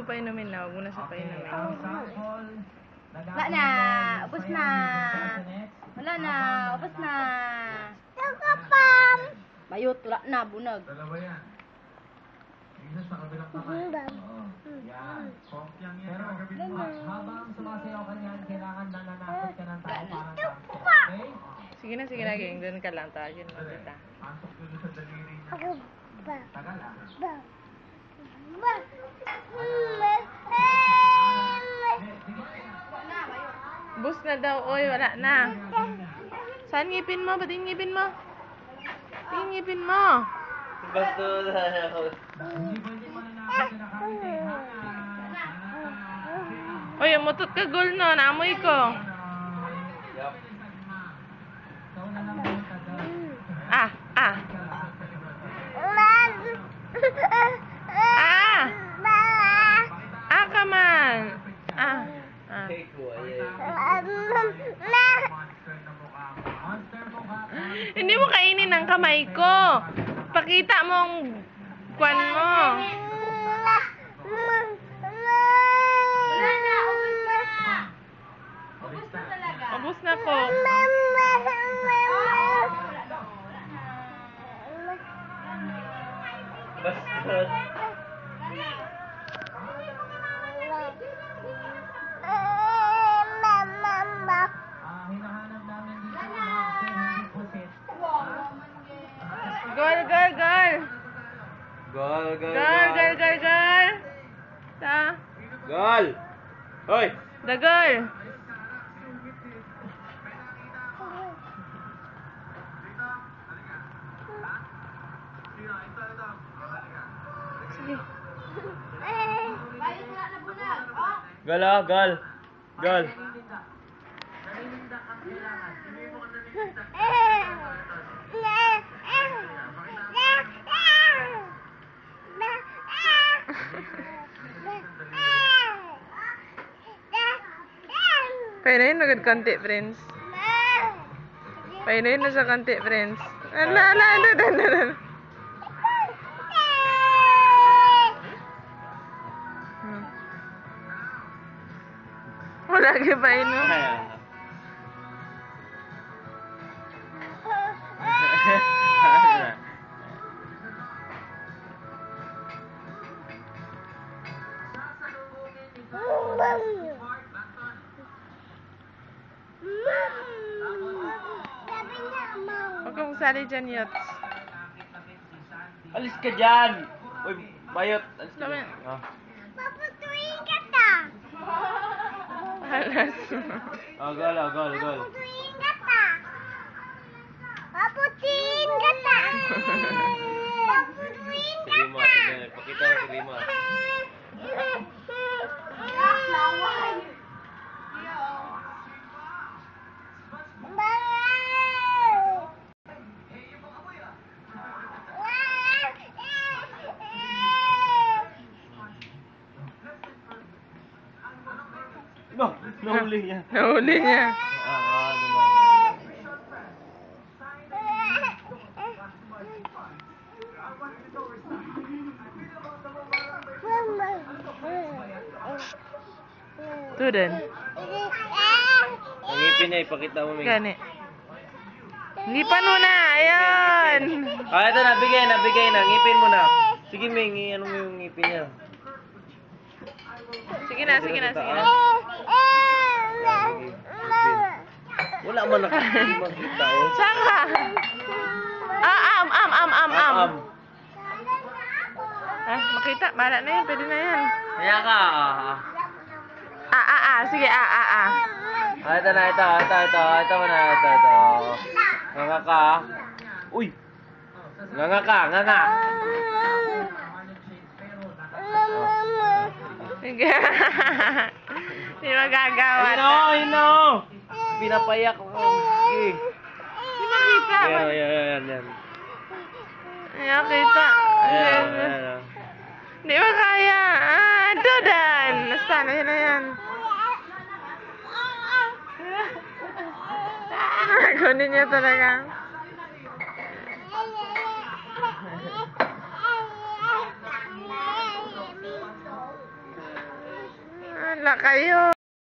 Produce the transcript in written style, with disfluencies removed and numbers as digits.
mo painumin na. Huwag mo na siya painumin. Wala na. Ubus na. Wala na. Ubus na. Nakapam. Bayot. Wala na. Bunag. Dalawa yan. Isa sa kabilang kamay. Oo. Yan. Kopyang yan. Habang sumasayaw ka niyan, kailangan nananakot ka ng tao para sa okay? Sige na, Ging. Doon ka lang. Tawagin mo kita. Pasok dito sa daliri niya. Tagal ah. Bus na daw. Oy, wala na. Saan ngipin mo? Ba't yung ngipin mo? Yung ngipin mo. Basta Hindi pwede mananakot ka na kami. Oy, umutot ka, Gol, no. Naamoy ko. Ah. Ah. Ah, come on. Ah. Hindi mo kainin ang kamay ko. Pakita mo ang kwan mo. Ubus na ko. Hinahanap namin dito ang pusit. Gol. Ta. Gol! Hoy! The girl. Sige. Gol ah, gol! Gol! Painuin agad konti, friends. Painuin na sa konti, friends. Ala. Wala ka painom. Huwag kang sali dyan, Yots. Alis ka dyan! Uy, bayot! Alis ka Dami. dyan. Oh. Paputuin ka ta. Alas. Oh, gol. Paputuin ka ta. Paputuin ka ta. Paputuin Si Rima, tignan. Pakita mo si Rima. No, nahuli niya. Nahuli niya. Naman. Ito din. Ang ngipin niya, ipakita mo, Ming. Gani. Lipan mo na. Ayan. Ah, ito, nabigay na. Ngipin mo na. Sige, Ming, ano mo yung ngipin niya? Sige na. Wala man nakikita, oh. Saan ka? Am. Makita. Bala na yan. Pwede na yan. Kaya ka. Sige, Ito na. Ito mo na. Nganga ka. Uy. Nganga ka. Sige. Hindi magagawa. Ino. Pinapayak ko. Sige. Hindi makita. Yan. Hindi makita. Ayan. Hindi makaya. Dodan. Nasaan na yan. Kunin niya talaga. Wala kayo.